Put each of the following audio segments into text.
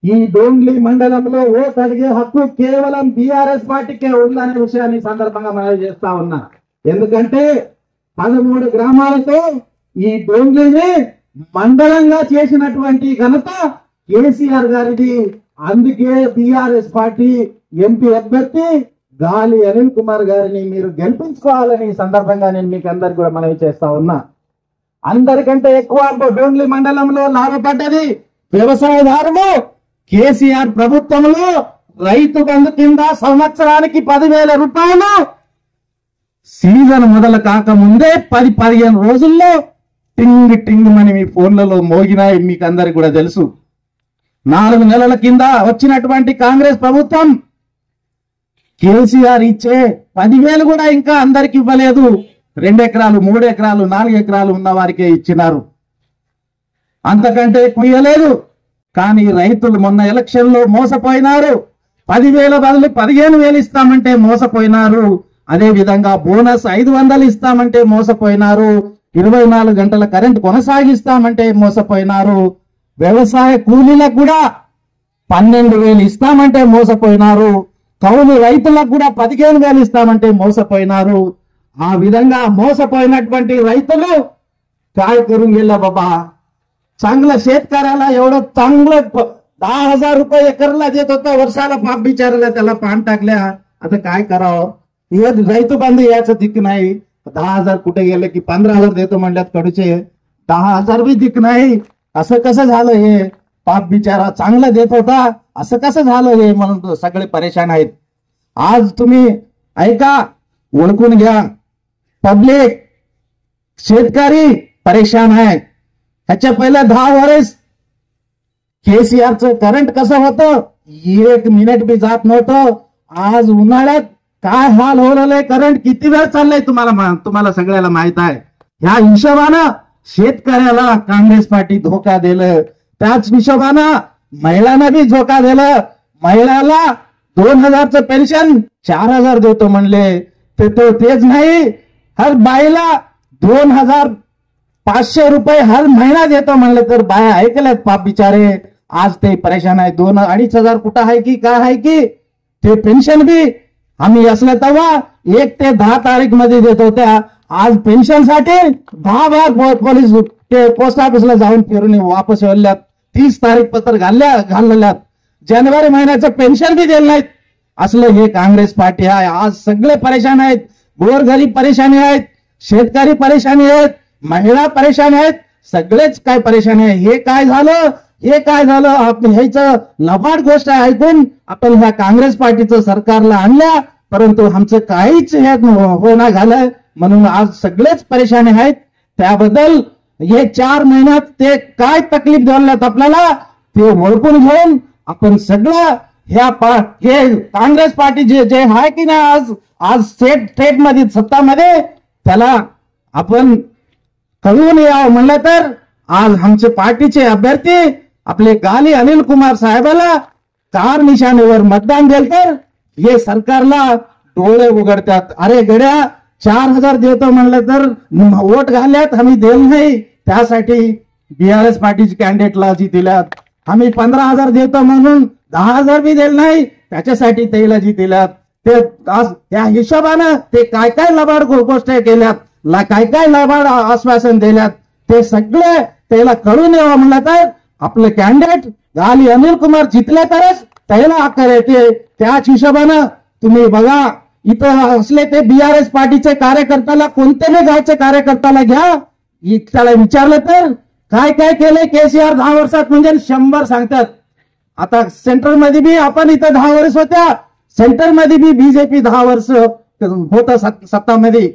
ఈ డోంగ్లీ మండలంలో ఓటు అడిగే హక్కు కేవలం బీఆర్ఎస్ పార్టీకే ఉందనే విషయాన్ని ఈ సందర్భంగా మనం చేస్తా ఉన్నా. ఎందుకంటే 13 గ్రామాలతో ఈ డోంగ్లీని మండలంగా చేసినటువంటి ఘనత కేసీఆర్ గారిది. అందుకే బీఆర్ఎస్ పార్టీ ఎంపీ అభ్యర్థి గాలి అనిల్ కుమార్ గారిని మీరు గెలిపించుకోవాలని ఈ సందర్భంగా నేను మీకు అందరికి కూడా మనవి చేస్తా ఉన్నా. అందరికంటే ఎక్కువ డోంగ్లీ మండలంలో లాభపడ్డది వ్యవసాయదారులు. కేసీఆర్ ప్రభుత్వంలో రైతు బంధు కింద సంవత్సరానికి 10,000 రూపాయలు సీజన్ మొదలు కాకముందే 10-15 రోజుల్లో టింగ్ టింగ్ అని మీ ఫోన్లలో మోగినాయి. మీకు అందరికి కూడా తెలుసు. 4 నెలల కింద వచ్చినటువంటి కాంగ్రెస్ ప్రభుత్వం కేసీఆర్ ఇచ్చే 10,000 కూడా ఇంకా అందరికి ఇవ్వలేదు. 2 ఎకరాలు 3 ఎకరాలు 4 ఎకరాలు ఉన్న వారికే ఇచ్చినారు, అంతకంటే ఎక్కువ ఇవ్వలేదు. కానీ రైతులు మొన్న ఎలక్షన్ లో మోసపోయినారు. 10,000 బదులు 15,000 ఇస్తామంటే మోసపోయినారు. అదే విధంగా బోనస్ 500 ఇస్తామంటే మోసపోయినారు. 24 గంటల కరెంట్ కొనసాగిస్తామంటే మోసపోయినారు. వ్యవసాయ కూలీలకు కూడా 12,000 ఇస్తామంటే మోసపోయినారు. కౌలు రైతులకు కూడా 15,000 ఇస్తామంటే మోసపోయినారు. ఆ విధంగా మోసపోయినటువంటి రైతులు काय करून गेला बाबा. चांगलं शेतकऱ्याला एवढं चांगलं 10,000 रुपये एकरला देत होता, वर्षाला पाप बिचारायला त्याला पान टाकल्या. आता काय करावं. हे రైతు బంధు याचं दिक नाही. 10,000 कुठे गेले की 15,000 देतो म्हणल्यात कडचे 10,000 बी दिक नाही. असं कसं झालं हे. पाप बिचारा चांगलं देत होता, असं कसं झालं हे म्हणून सगळे परेशान आहेत. आज तुम्ही ऐका, ओळखून घ्या. पब्लिक शेतकरी परेशान आहे. ह्याच्या पहिल्या 10 वर्ष केसीआरचं करंट कसं होतं, 1 मिनिट बी जात नव्हतं. आज उन्हाळ्यात काय हाल हो राहिले. करंट किती वेळ चाललंय तुम्हाला सगळ्याला माहित आहे. ह्या हिशोबानं शेतकऱ्याला काँग्रेस पार्टी धोका दिलं. त्याच हिशोबानं महिलांना बी धोका दिलं. महिलाला 2,000चं पेन्शन 4,000 देतो म्हणले, तेच नाही, हर बाईला 2,500 रुपये हर महिना देतो म्हणले तर बाया ऐकल्यात पाप बिचारे. आज ते परेशान आहे. 2,000-2,500 कुठं आहे की काय आहे की ते पेन्शन बी आम्ही असलं तेव्हा 1 ते 10 तारीख मध्ये देत होत्या. आज पेन्शन साठी 10 बार पोलीस ते पोस्ट ऑफिसला जाऊन फिरून वापस येल्यात. 30 तारीख पत्र घाललेल्यात. जानेवारी महिन्याचं पेन्शन बी दिलं नाहीत. असलं हे काँग्रेस पार्टी आहे. आज सगळे परेशान आहेत. गोरगरीब परेशानी आहेत, शेतकरी परेशानी आहेत, महिला परेशान आहेत, सगळेच काय परेशानी आहे. हे काय झालं आपण ह्याचं लबाड गोष्ट ऐकून आपण ह्या काँग्रेस पार्टीचं सरकारला आणल्या, परंतु आमचं काहीच हे होणार झालं. म्हणून आज सगळेच परेशानी आहेत. त्याबद्दल हे 4 महिन्यात ते काय तकलीफ झाल्यात आपल्याला ते ओळखून घेऊन आपण सगळं हे काँग्रेस पार्टी जे आहे की नाही आज स्टेट मध्ये सत्तामध्ये त्याला आपण कळवून यावं म्हणलं तर आज आमचे पार्टीचे अभ्यर्थी आपले गाली अनिल कुमार साहेबाला 4 निशाणीवर मतदान दिलं तर हे सरकारला डोळे उघडतात. अरे गड्या 4,000 देतो म्हणलं तर वोट घालल्यात, आम्ही दिलं नाही. त्यासाठी बीआरएस पार्टीचे कॅन्डिडेटला जी दिल्यात. आम्ही 15,000 देतो म्हणून 10,000 बी दिलं नाही, त्याच्यासाठी त्याला जी दिल्यात. ते त्या हिशोबानं ते काय लबाड गोष्ट केल्यात, काय लबाड आश्वासन दिल्यात, ते सगळे त्याला कळून यावं म्हणलं तर आपलं कॅन्डिडेट गाली अनिल कुमार जितले तरच त्याला अक्कल येते. त्याच हिशोबानं तुम्ही बघा, इथं असले ते बीआरएस पार्टीचे कार्यकर्त्याला कोणत्याही गावचे कार्यकर्त्याला घ्या, त्याला विचारलं तर काय केलंय केसीआर 10 वर्षात म्हणजे 100 सांगतात. आता सेंट्रल मध्ये बी आपण इथं 10 वर्ष होत्या, सेंटर मध्ये बी बीजेपी 10 वर्ष होतं सत्तामध्ये.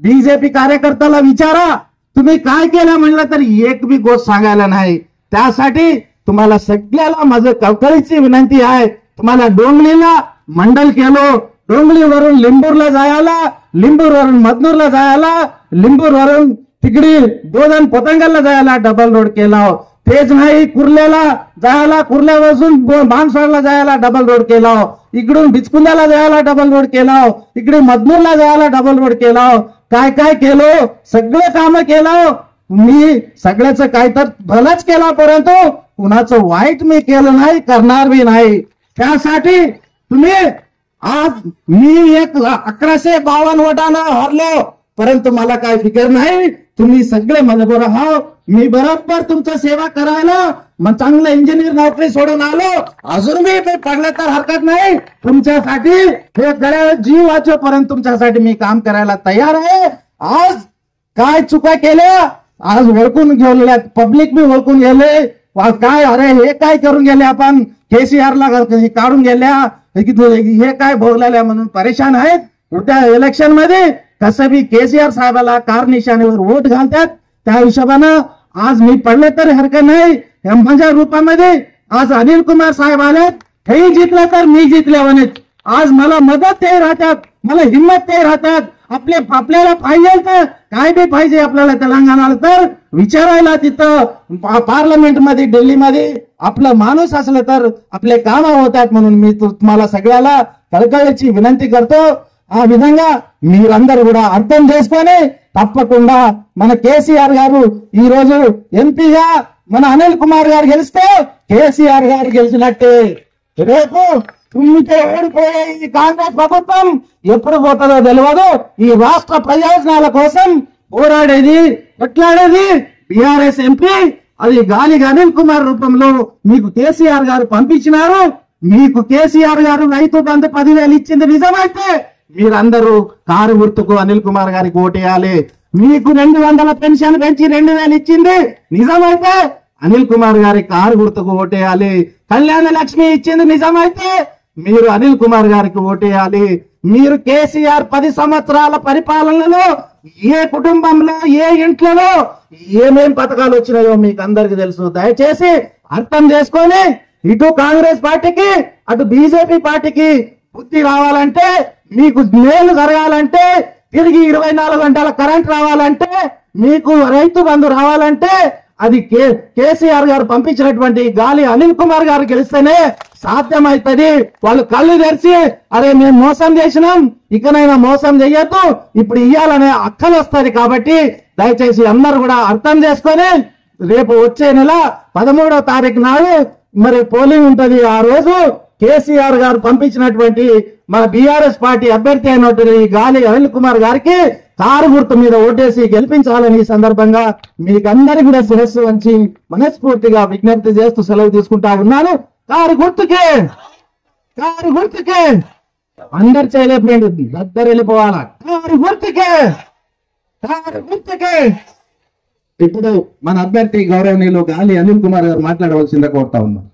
बीजेपी कार्यकर्त्याला विचारा तुम्ही काय केलं म्हणलं तर एक बी गोष्ट सांगायला नाही. त्यासाठी तुम्हाला सगळ्याला माझं कळकळीची विनंती आहे. तुम्हाला डोंगलीला मंडल केलो, डोंगलीवरून लिंबूरला जायला, लिंबूरवरून मदनूरला जायला, लिंबूरवरून तिकडे दोन पतंगलला जायला डबल रोड केला. तेच नाही कुर्ल्याला जायला, कुर्ल्यापासून बाणसाडला जायला डबल रोड केला. इकडून बिचकुंद्याला जायला डबल रोड केला. इकडे मदनूरला जायला डबल रोड केला. काय केलं, सगळे काम केलं. मी सगळ्याचं काय तर भलंच केलं, परंतु कुणाचं वाईट मी केलं नाही, करणार बी नाही. त्यासाठी तुम्ही आज मी 1152 वोटानं हरलो, परंतु मला काय फिकर नाही. तुम्ही सगळे माझ्याबरोबर आहात. मी बरोबर तुमचं सेवा करायला मग चांगलं इंजिनियर नोकरी सोडून आलो. अजून मी पडलं तर हरकत नाही. तुमच्यासाठी हे गळ्यावर जीव वाचोपर्यंत तुमच्यासाठी मी काम करायला तयार आहे. आज काय चुका केल्या आज ओळखून गेल्या, पब्लिक बी ओळखून गेले. काय अरे हे काय करून गेले, आपण KCR ला काढून गेल्या, हे काय भोगलेल्या म्हणून परेशान आहेत. उद्या इलेक्शन मध्ये कसं बी KCR साहेबाला कार निशाणीवर वोट घालतात. त्या हिशोबानं आज मी पडले तरी हरकत नाही. माझ्या रूपामध्ये आज अनिल कुमार साहेब आलेत. हेही जिंकलं तर मी जिंकल्यावाने. आज मला मदत ते राहतात, मला हिंमत ते राहतात. आपल्याला पाहिजे तर काय बी पाहिजे आपल्याला तेलंगणाला तर विचारायला तिथं पार्लमेंट मध्ये दिल्लीमध्ये आपलं माणूस असलं तर आपले काम होतात. म्हणून मी तुम्हाला सगळ्याला కళకళించి వినంతి करतो. ఆ విధంగా మీరందరూ కూడా అర్థం చేసుకొని తప్పకుండా మన KCR గారు ఈ రోజు ఎంపీగా మన అనిల్ కుమార్ గారు గెలిస్తే KCR గారు గెలిచినట్టే. రేపు తుమ్మితే ఓడిపోయే ఈ కాంగ్రెస్ ప్రభుత్వం ఎప్పుడు పోతుందో తెలియదు. ఈ రాష్ట్ర ప్రయోజనాల కోసం పోరాడేది కొట్లాడేది బీఆర్ఎస్ ఎంపీ అది గాలి అనిల్ కుమార్ రూపంలో మీకు KCR గారు పంపించినారు. మీకు KCR గారు రైతు బంధు 10,000 ఇచ్చింది నిజమైతే మీరందరూ కారు గుర్తుకు అనిల్ కుమార్ గారికి ఓటేయాలి. మీకు 200 పెన్షన్ పెంచి 2,000 ఇచ్చింది నిజమైతే అనిల్ కుమార్ గారి కారు గుర్తుకు ఓటేయాలి. కళ్యాణ లక్ష్మి ఇచ్చింది నిజమైతే మీరు అనిల్ కుమార్ గారికి ఓటేయాలి. మీరు KCR 10 సంవత్సరాల పరిపాలనలో ఏ కుటుంబంలో ఏ ఇంట్లో ఏమేం పథకాలు వచ్చినాయో మీకు అందరికి తెలుసు. దయచేసి అర్థం చేసుకొని ఇటు కాంగ్రెస్ పార్టీకి అటు బీజేపీ పార్టీకి బుద్ధి రావాలంటే, మీకు మేలు జరగాలంటే, తిరిగి 24 గంటల కరెంట్ రావాలంటే, మీకు రైతు బంధు రావాలంటే అది KCR గారు పంపించినటువంటి గాలి అనిల్ కుమార్ గారు గెలిస్తేనే సాధ్యమైతది. వాళ్ళు కళ్ళు తెరిచి అరే మేము మోసం చేసినాం, ఇకనైనా మోసం చెయ్యొద్దు, ఇప్పుడు ఇయ్యాలనే అక్కలు వస్తుంది. కాబట్టి దయచేసి అందరూ కూడా అర్థం చేసుకొని రేపు వచ్చే నెల 13వ తారీఖు నాడు మరి పోలింగ్ ఉంటది. ఆ రోజు KCR గారు పంపించినటువంటి మన బీఆర్ఎస్ పార్టీ అభ్యర్థి అయినటువంటి గాలి అనిల్ కుమార్ గారికి కారు గుర్తు మీద ఓటేసి గెలిపించాలని ఈ సందర్భంగా మీకందరికీ కూడా శిరస్సు వంచి మనస్ఫూర్తిగా విజ్ఞప్తి చేస్తూ సెలవు తీసుకుంటా ఉన్నాను. కారు గుర్తుకే, కారు గుర్తుకే అందరు చేయలేకపోయింది, దగ్గర వెళ్ళిపోవాలా. కారు గుర్తుకే, కారు గుర్తుకే. ఇప్పుడు మన అభ్యర్థి గౌరవనీయులు గాలి అనిల్ కుమార్ గారు మాట్లాడవలసిందిగా కోరుతా ఉన్నాం.